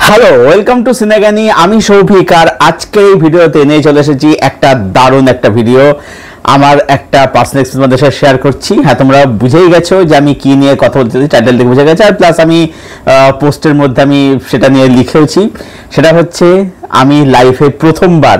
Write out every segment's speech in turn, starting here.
Hello, welcome to সিনেগানি। আমি সৌভিক, আর আজকে এই ভিডিওতে নিয়ে চলে এসেছি একটা দারুণ একটা ভিডিও। আমার একটা পার্সোনাল এক্সপিরিয়েন্স তোমাদের সাথে শেয়ার করছি। হ্যাঁ, তোমরা বুঝেই গেছো যে আমি কি নিয়ে কথা বলতে চাই, টাইটেল দেখে বুঝে গেছে। আর প্লাস আমি পোস্টের মধ্যে আমি সেটা নিয়ে লিখেওছি। সেটা হচ্ছে আমি লাইফে প্রথমবার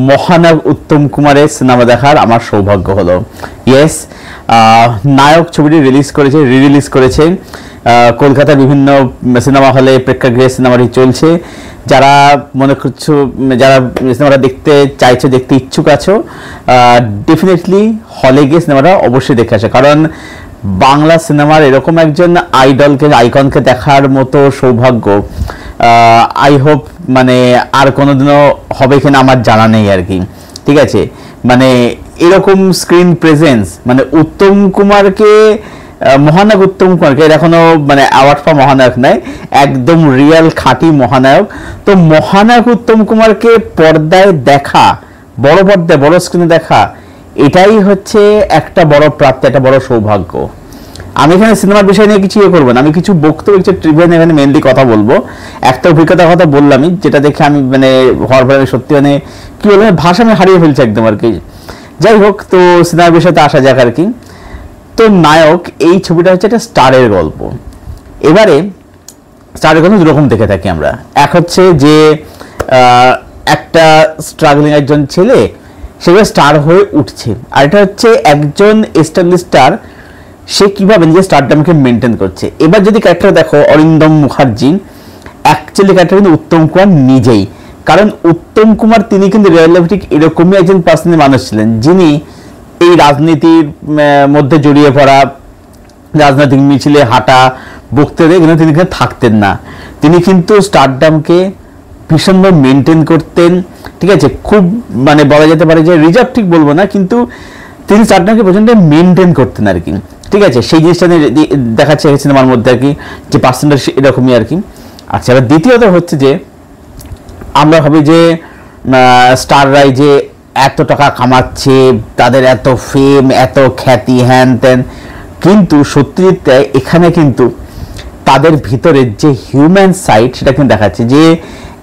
মহানায়ক উত্তম কুমারের সিনেমা দেখার আমার সৌভাগ্য হলো। ইয়েস, নায়ক ছবিটি রিলিজ করেছে কলকাতার বিভিন্ন সিনেমা হলে, প্রেক্ষাগৃহে সিনেমাটি চলছে। যারা মনে করছো, যারা সিনেমাটা দেখতে চাইছো, দেখতে ইচ্ছুক আছো, ডেফিনেটলি হলে গিয়ে সিনেমাটা অবশ্যই দেখে আসে। কারণ বাংলা সিনেমার এরকম একজন আইকনকে দেখার মতো সৌভাগ্য আই হোপ মানে আর কোনোদিনও হবে কিনা আমার জানা নেই আর কি। ঠিক আছে, মানে এরকম স্ক্রিন প্রেজেন্স, মানে উত্তম কুমারকে, মহানায়ক উত্তম কুমারকে, এটা এখনো মানে অ্যাওয়ার্ড পাওয়া মহানায়ক নয়, একদম রিয়েল খাঁটি মহানায়ক। তো মহানায়ক উত্তম কুমারকে পর্দায় দেখা, বড় পর্দায় বড় স্ক্রিনে দেখা, এটাই হচ্ছে একটা বড় প্রাপ্তি, একটা বড় সৌভাগ্য। আমি এখানে সিনেমার বিষয় নিয়ে কিছু করবো না, আমি কিছু বক্তব্য, কিছু ট্রিভিয়া নিয়ে এখানে মেনলি কথা বলবো। একটা অভিজ্ঞতার কথা বললামই, যেটা দেখে আমি মানে হওয়ার পরে সত্যি মানে কি বলবো, ভাষা আমি হারিয়ে ফেলছি একদম আর কি। যাই হোক, তো সিনেমার বিষয়তে আসা যাক আর কি। তো নায়ক, এই ছবিটা হচ্ছে একটা স্টারের গল্প। এবারে স্টারের গল্প দুরকম দেখে থাকি আমরা। এক হচ্ছে যে একটা স্ট্রাগলিং একজন ছেলে, সেগুলো স্টার হয়ে উঠছে। আর এটা হচ্ছে একজন এস্টাবলিশ স্টার, সে কিভাবে নিজের স্টারডামকে মেনটেন করছে। এবার যদি ক্যারেক্টার দেখো, অরিন্দম মুখার্জি, অ্যাকচুয়ালি ক্যারেক্টার কিন্তু উত্তম কুমার নিজেই। কারণ উত্তম কুমার তিনি কিন্তু রিয়েল লাইফে ঠিক এরকমই একজন পার্সোনাল মানুষ ছিলেন, যিনি এই রাজনীতির মধ্যে জড়িয়ে পড়া, রাজনৈতিক মিছিলে হাঁটা, বক্তৃতা, এগুলো তিনি কিন্তু থাকতেন না। তিনি কিন্তু স্টারডামকে ভীষণভাবে মেনটেন করতেন। ঠিক আছে, খুব মানে বলা যেতে পারে যে রিজার্ভ ঠিক বলবো না, কিন্তু তিনি স্টারডামকে প্রচন্ড মেনটেন করতেন আর কি। ঠিক আছে, সেই জিনিসটা দেখাচ্ছে সিনেমার মধ্যে আর কি, যে পার্সেন্টেজ এরকমই আর কি। আচ্ছা, এবার দ্বিতীয়ত হচ্ছে যে আমরা ভাবি যে স্টাররাই যে এত টাকা কামাচ্ছে, তাদের এত ফেম, এত খ্যাতি, হ্যান ত্যান, কিন্তু সত্যিটা এখানে কিন্তু তাদের ভিতরে যে হিউম্যান সাইড, সেটা কিন্তু দেখাচ্ছে যে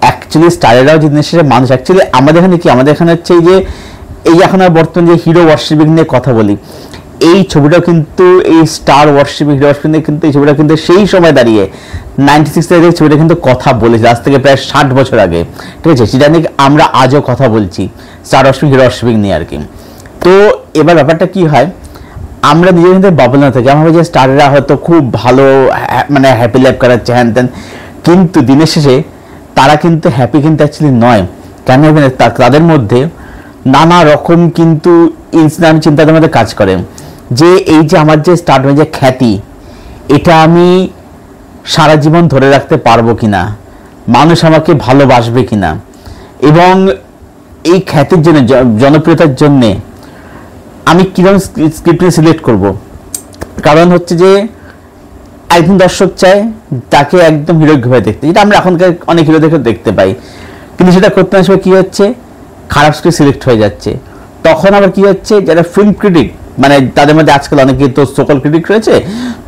অ্যাকচুয়ালি স্টারেরাও যে জিনিসটা মানুষ। অ্যাকচুয়ালি আমাদের এখানে কি, আমাদের এখানে হচ্ছে যে এই এখন বর্তমানে যে হিরো ওয়ার্শিপিং নিয়ে কথা বলি, এই ছবিটাও কিন্তু এই স্টার ওয়ার্শিপিং, হিরো ওয়ার্শিপিং নিয়ে কিন্তু এই ছবিটা কিন্তু সেই সময় দাঁড়িয়ে 96 ছবিটা কিন্তু কথা বলেছে, আজ থেকে প্রায় 60 বছর আগে। ঠিক আছে, সেটা নিয়ে আমরা আজও কথা বলছি, স্টার ওয়ার্শিপিং, হিরো ওয়ার্শিপিং নিয়ে আর কি। তো এবার ব্যাপারটা কি হয়, আমরা নিজের কিন্তু বাবল না থাকি, আমরা যে স্টাররা হয়তো খুব ভালো মানে হ্যাপি লাইফ কাটাচ্ছে, হ্যান ত্যান, কিন্তু দিনের শেষে তারা কিন্তু হ্যাপি কিন্তু অ্যাকচুয়ালি নয়। কেন হবে না, তাদের মধ্যে নানা রকম কিন্তু ইনসিডেন্ট চিন্তার মধ্যে কাজ করে, যে এই যে আমার যে স্টার্ট হয়ে যে খ্যাতি, এটা আমি সারা জীবন ধরে রাখতে পারবো কিনা, মানুষ আমাকে ভালোবাসবে কিনা, এবং এই খ্যাতির জন্য, জনপ্রিয়তার জন্যে আমি কিরকম স্ক্রিপ্ট সিলেক্ট করব। কারণ হচ্ছে যে একজন দর্শক চায় তাকে একদম হিরোভাবে দেখতে, যেটা আমরা এখনকার অনেক হিরো দেখতে পাই, কিন্তু সেটা করতে না সময় কী হচ্ছে, খারাপ স্ক্রিপ্ট সিলেক্ট হয়ে যাচ্ছে। তখন আবার কি হচ্ছে, যারা ফিল্ম ক্রিটিক, মানে তাদের মধ্যে আজকাল অনেকেই তো সোকাল ক্রিটিক রয়েছে,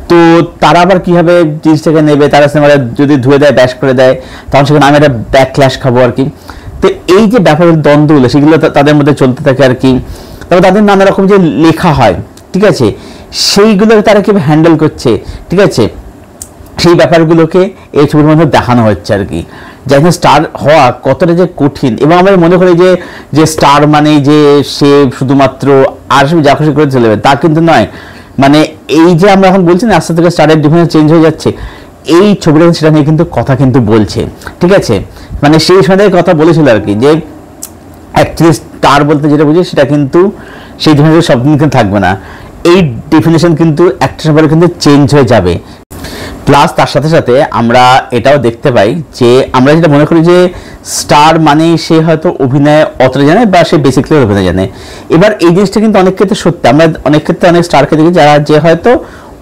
তো তারা আবার কীভাবে জিনিসটাকে নেবে, তারা সিনেমাটা যদি ধুয়ে দেয়, ব্যাশ করে দেয়, তখন সেখানে আমি একটা ব্যাকক্ল্যাশ খাবো আর কি। তো এই যে ব্যাপারের দ্বন্দ্বগুলো, সেগুলো তাদের মধ্যে চলতে থাকে আর কি। তারপর তাদের নানা রকম যে লেখা হয়, ঠিক আছে, সেইগুলো তারা কীভাবে হ্যান্ডেল করছে, ঠিক আছে, সেই ব্যাপারগুলোকে এই ছবির মধ্যে দেখানো হচ্ছে আর কি। যেখানে স্টার হওয়া কতটা যে কঠিন, এবং আমরা মনে করি যে স্টার মানে যে সে শুধুমাত্র আর যা খুশি করে চলে যাবে, তা কিন্তু নয়। মানে এই যে আমরা এখন বলছি না, আস্তে থেকে স্টারের ডিফারেন্স চেঞ্জ হয়ে যাচ্ছে, এই ছবিটা সেটা নিয়ে কিন্তু কথা কিন্তু বলছে। ঠিক আছে, মানে সেই সময় কথা বলেছিল আর কি, যে অ্যাকচুয়ালি স্টার বলতে যেটা বুঝি, সেটা কিন্তু সেই ধরনের সব দিন কিন্তু থাকবে না, এই ডেফিনেশন কিন্তু একটা সময় কিন্তু চেঞ্জ হয়ে যাবে। প্লাস তার সাথে সাথে আমরা এটাও দেখতে পাই যে আমরা যেটা মনে করি যে স্টার মানে সে হয়তো অভিনয় অতটা জানে, বা সে বেসিক্যালি অভিনয় জানে। এবার এই জিনিসটা কিন্তু অনেক ক্ষেত্রে সত্যি, আমরা অনেক ক্ষেত্রে অনেক স্টারকে দেখি যারা যে হয়তো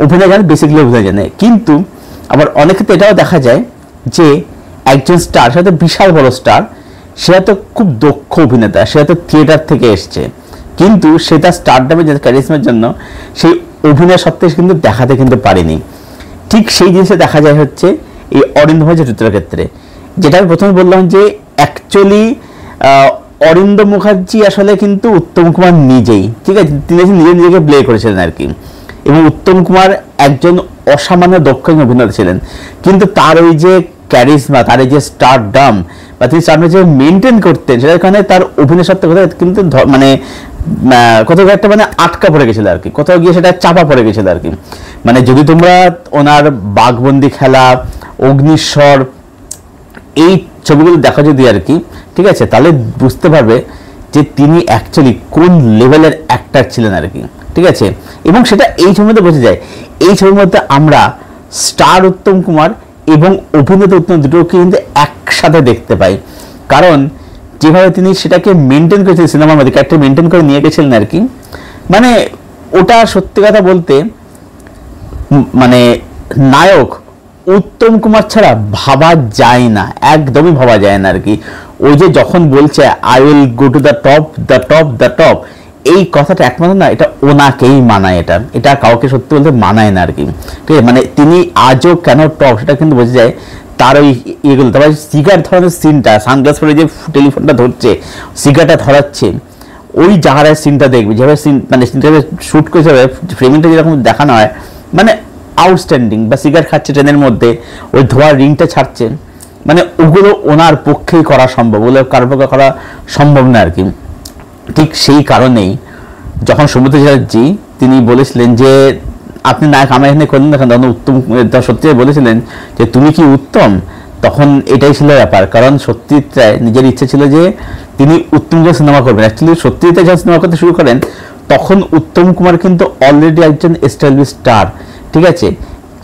অভিনয় জানে, বেসিক্যালি অভিনয় জানে, কিন্তু আবার অনেক ক্ষেত্রে এটাও দেখা যায় যে একজন স্টার, সে হয়তো বিশাল বড় স্টার, সে হয়তো খুব দক্ষ অভিনেতা, সে হয়তো থিয়েটার থেকে এসছে, কিন্তু সে তার স্টারডামের যে ক্যারিজমার জন্য সেই অভিনয় সত্ত্বেও কিন্তু দেখাতে কিন্তু পারেনি। ঠিক সেই জিনিসটা দেখা যায় হচ্ছে এই অরিন্দমের চরিত্রের ক্ষেত্রে। যেটা আমি প্রথমে বললাম যে অ্যাকচুয়ালি অরিন্দম মুখার্জি আসলে কিন্তু উত্তম কুমার নিজেই, ঠিক আছে, তিনি নিজেকে প্লে করেছিলেন আর কি। এবং উত্তম কুমার একজন অসামান্য দক্ষ অভিনেতা ছিলেন, কিন্তু তার ওই যে ক্যারিজমা, তার এই যে স্টারডাম বা তিনি স্টারডাম যে মেনটেন করতেন, সেটার কারণে তার অভিনয় সত্ত্বে কোথাও কিন্তু মানে কোথাও একটা মানে আটকা পড়ে গেছিল আর কি, কোথাও গিয়ে সেটা চাপা পড়ে গেছিল আর কি। মানে যদি তোমরা ওনার বাঘবন্দি খেলা, অগ্নিস্বর এই ছবিগুলো দেখা যদি আর কি, ঠিক আছে, তাহলে বুঝতে পারবে যে তিনি অ্যাকচুয়ালি কোন লেভেলের অ্যাক্টার ছিলেন আর কি, ঠিক আছে। এবং সেটা এই ছবির মধ্যে বোঝা যায়। এই ছবির মধ্যে আমরা স্টার উত্তম কুমার এবং অভিনেতা উত্তম দুটোকে কিন্তু একসাথে দেখতে পাই, কারণ যেভাবে তিনি সেটাকে মেনটেন করেছিলেন সিনেমার মধ্যে, ক্যারেক্টার মেনটেন করে নিয়ে গেছিলেন আর কি। মানে ওটা সত্যি কথা বলতে মানে নায়ক উত্তম কুমার ছাড়া ভাবা যায় না, একদমই ভাবা যায় না আর কি। ওই যে যখন বলছে I will go to the top the top the top, এই কথাটা একমাত্র না, এটা ওনাকেই মানায়, এটা কাউকে সত্যি বলতে মানায় না আর কি, ঠিক আছে। মানে তিনি আজও কেন টপ সেটা কিন্তু বোঝা যায় তার ওই ইয়েগুলো। তারপরে সিগারেট ধরানোর সিনটা, সানগ্লাস পরে যে টেলিফোনটা ধরছে, সিগারেটটা ধরাচ্ছে, ওই জায়গার সিনটা দেখবে, যেভাবে সিন মানে সিনটাকে শ্যুট করেছে, ফ্রেমিংটা যেরকম দেখানো হয়, মানে আউটস্ট্যান্ডিং। বা সিগারেট খাচ্ছে ট্রেনের মধ্যে, ওই ধোয়ার রিংটা ছাড়ছে, মানে ওগুলো ওনার পক্ষেই করা সম্ভব, ওগুলো কারোর পক্ষে করা সম্ভব না আর কি। ঠিক সেই কারণেই যখন সৌমিত্র চ্যাটার্জি তিনি বলেছিলেন যে আপনি নায়ক আমার এখানে করলেন না, তখন উত্তম সত্যি বলেছিলেন যে তুমি কি উত্তম, তখন এটাই ছিল ব্যাপার। কারণ সত্যজিৎ রায় নিজের ইচ্ছে ছিল যে তিনি উত্তম কুমার সিনেমা করবেন। অ্যাকচুয়ালি সত্যজিৎ রায় যখন সিনেমা করতে শুরু করেন, তখন উত্তম কুমার কিন্তু অলরেডি একজন এস্টাবলিশড স্টার, ঠিক আছে।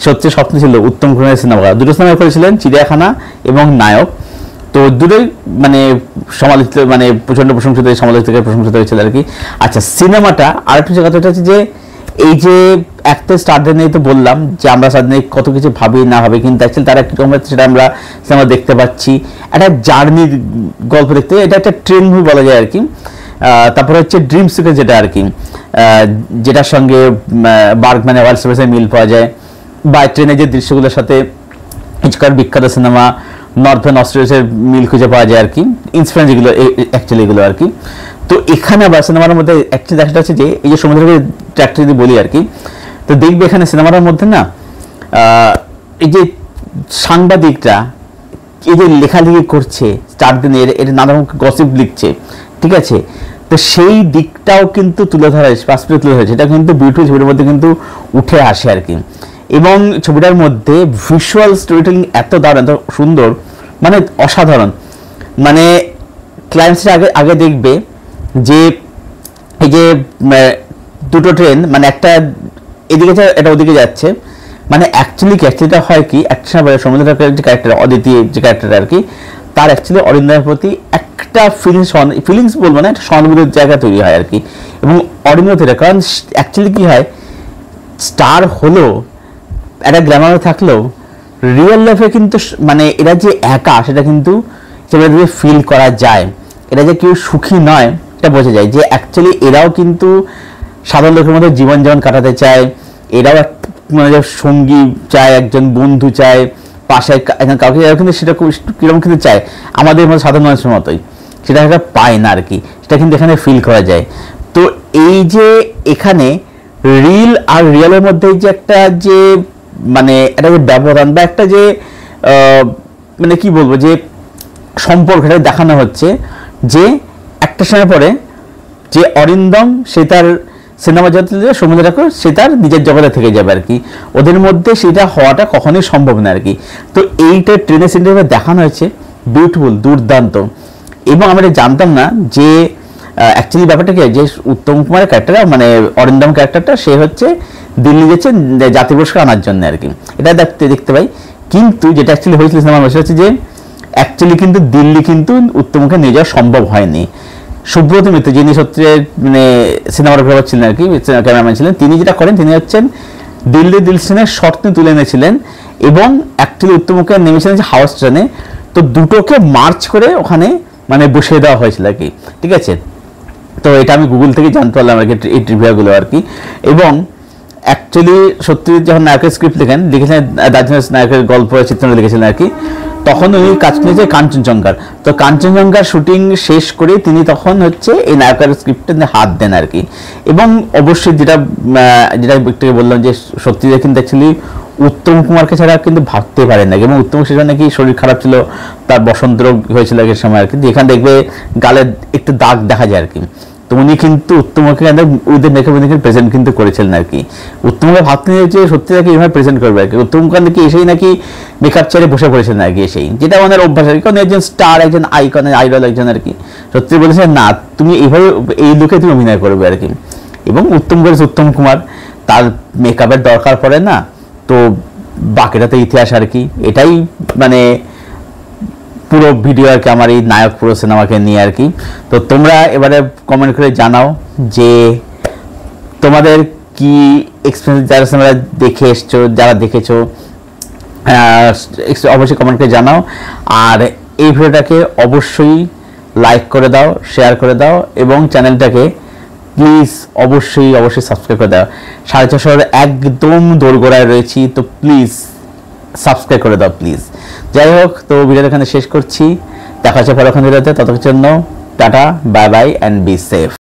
সত্যি স্বপ্ন ছিল উত্তম কুমারের সিনেমা করা। দুটো সিনেমা করেছিলেন, চিড়িয়াখানা এবং নায়ক। তো দুটোই মানে সমালোচিত, মানে প্রচন্ড প্রশংসিত, সমালোচিত প্রশংসিত হয়েছিল আর কি। আচ্ছা, সিনেমাটা আরেকটু কথা হচ্ছে যে এই যে একটা স্টারদের নিয়ে তো বললাম যে আমরা স্টারদের নিয়ে কত কিছু ভাবি না ভাবি, কিন্তু অ্যাকচুয়ালি তারা একটু সেটা আমরা সিনেমা দেখতে পাচ্ছি, একটা জার্নির গল্প দেখতে, এটা একটা ট্রেন মুভি বলা যায় আর কি। তারপরে হচ্ছে ড্রিম সিকোয়েন্স, যেটা আর কি, যেটার সঙ্গে বার্গম্যান ওয়াইল্ড সার্ভিসের মিল পাওয়া যায়, বা ট্রেনের যে দৃশ্যগুলোর সাথে হিচককের বিখ্যাত সিনেমা নর্থ অস্ট্রেলিয়ার মিল খুঁজে পাওয়া যায় আর কি, ইন্সপিরেশন যেগুলো অ্যাকচুয়ালি এগুলো আর কি। তো এখানে আবার সিনেমার মধ্যে অ্যাকচুয়ালি দেখা যাচ্ছে যে এই যে সমুদ্রের ট্র্যাকটা যদি বলি আর কি, তো দেখবে এখানে সিনেমার মধ্যে না এই যে সাংবাদিকরা এই যে লেখালেখি করছে স্টারদের, এর নানা গসিপ লিখছে, ঠিক আছে। তো সেই দিকটাও কিন্তু তুলে ধরা হয়েছে, পাসপোর্টে তুলে ধরেছে, এটা কিন্তু বিউটিফুল ছবির মধ্যে কিন্তু উঠে আসে আর কি। এবং ছবিটার মধ্যে ভিজুয়াল স্টোরি টেলিং এত দারুণ, এত সুন্দর, মানে অসাধারণ। মানে ক্লাইম্যাক্সের আগে দেখবে যে এই যে দুটো ট্রেন, মানে একটা এদিকে এটা ওদিকে যাচ্ছে, মানে অ্যাকচুয়ালিটা হয় কি, একটা সময় সমুদ্রের যে ক্যারেক্টার অদিতি, যে ক্যারেক্টার আর কি, তার অ্যাকচুয়ালি অরিন্দমের প্রতি একটা ফিলিংস বলবো না, একটা সহানুভূতির জায়গা তৈরি হয় আর কি। এবং অরিন্দম থেকে, কারণ অ্যাকচুয়ালি কি হয়, স্টার হলো একটা গ্ল্যামার থাকলেও রিয়েল লাইফে কিন্তু মানে এরা যে একা, সেটা কিন্তু সেটা ফিল করা যায়। এরা যে কেউ সুখী নয় এটা বোঝা যায়, যে অ্যাকচুয়ালি এরাও কিন্তু সাধারণ লোকের মধ্যে জীবন কাটাতে চায়, এরাও মানে সঙ্গী চায়, একজন বন্ধু চায়, পাশে কাউকে, এরা কিন্তু সেটা কিরকম কিন্তু চায় আমাদের মতো সাধারণ মানুষের মতোই, সেটা একটা পায় না আর কি, সেটা কিন্তু এখানে ফিল করা যায়। তো এই যে এখানে রিল আর রিয়েলের মধ্যে যে একটা যে মানে একটা যে ব্যবধান বা একটা যে মানে কি বলবো, যে সম্পর্কটা দেখানো হচ্ছে, যে একটা সময় পরে যে অরিন্দম সে তার সিনেমা জগতে, সমুদ্র ঠাকুর সে তার নিজের জগতে থেকে যাবে আর কি, ওদের মধ্যে সেটা হওয়াটা কখনোই সম্ভব না আর কি। তো এইটা ট্রেনের সিনেমা দেখানো হয়েছে বিউটিফুল, দুর্দান্ত। এবং আমরা জানতাম না যে অ্যাকচুয়ালি ব্যাপারটা কি, যে উত্তম কুমারের ক্যারেক্টার মানে অরিন্দম ক্যারেক্টারটা, সে হচ্ছে দিল্লি যাচ্ছে জাতীয় পুরস্কার আনার জন্য আর কি, এটা দেখতে পাই। কিন্তু যেটা অ্যাকচুয়ালি হয়েছিল সিনেমার মধ্যে হচ্ছে যে অ্যাকচুয়ালি কিন্তু দিল্লি কিন্তু উত্তমকে নিয়ে যাওয়া সম্ভব হয়নি। সুব্রত মিত্র, যিনি সত্যি মানে সিনেমাটোগ্রাফার ছিলেন আর কি, ক্যামেরাম্যান ছিলেন, তিনি যেটা করেন, তিনি হচ্ছেন দিল্লি দিলশানের শর্ট তুলে এনেছিলেন এবং অ্যাকচুয়ালি উত্তমকে নেমেছিলেন যে হাওড়া স্টেশনে, তো দুটোকে মার্চ করে ওখানে মানে বসিয়ে দেওয়া হয়েছিল আর কি, ঠিক আছে। তো এটা আমি গুগল থেকে জানতে পারলাম আর কি, এই ট্রিভিয়াগুলো আর কি। এবং অ্যাকচুয়ালি সত্যি যখন নায়কের স্ক্রিপ্ট লিখেছিলেন দার্জিলিং নায়কের গল্প চিত্রনাট্য লিখেছিলেন আর কি, তখন উনি কাজ করেছে কাঞ্চনজঙ্ঘার। তো কাঞ্চনজঙ্ঘার শুটিং শেষ করে তিনি তখন হচ্ছে এই নায়কের স্ক্রিপ্টে হাত দেন আর কি। এবং অবশ্যই যেটা একটু বললাম যে সত্যিটা কিন্তু অ্যাকচুয়ালি উত্তম কুমারকে ছাড়া কিন্তু ভাবতে পারেন না। এবং উত্তম সেটা নাকি শরীর খারাপ ছিল, তার বসন্ত রোগ হয়েছিল আগের সময় আর কি। এখানে দেখবে গালে একটু দাগ দেখা যায় আর কি। তো উনি কিন্তু উত্তমকে উইথ মেকআপ প্রেজেন্ট কিন্তু করেছিলেন আর কি। উত্তমকে ভাবতে নিয়ে যে সত্যি নাকি এইভাবে প্রেজেন্ট করবে আর কি। উত্তম কুমার নাকি এসেই নাকি মেকআপ ছেড়ে বসে পড়েছেন আর কি এসেই, যেটা আমাদের অভ্যাস আর কি। কারণ একজন স্টার, একজন আইকনের আইডল একজন আর কি, সত্যি বলেছেন না তুমি এইভাবে এই লুকে তুমি অভিনয় করবে আর কি। এবং উত্তম করেছে উত্তম কুমার, তার মেকআপের দরকার পড়ে না। তো বাকিটা তো ইতিহাস আর কি। এটাই মানে পুরো ভিডিও আর কি আমার এই নায়ক পুরো সিনেমাকে নিয়ে আর কি। তো তোমরা এবারে কমেন্ট করে জানাও যে তোমাদের কি এক্সপিরিয়েন্স, যারা সিনেমা দেখে এসছো, যারা দেখেছো অবশ্যই কমেন্ট করে জানাও। আর এই ভিডিওটাকে অবশ্যই লাইক করে দাও, শেয়ার করে দাও এবং চ্যানেলটাকে প্লিজ অবশ্যই সাবস্ক্রাইব করে দাও। 650 একদম দোরগোড়ায় রয়েছি, তো প্লিজ সাবস্ক্রাইব করে দাও প্লিজ। যাই হোক, তো ভিডিওটা এখানে শেষ করছি। দেখা হচ্ছে পরক্ষণ ভিডিওতে, ততক্ষণের জন্য tata, bye bye and be safe.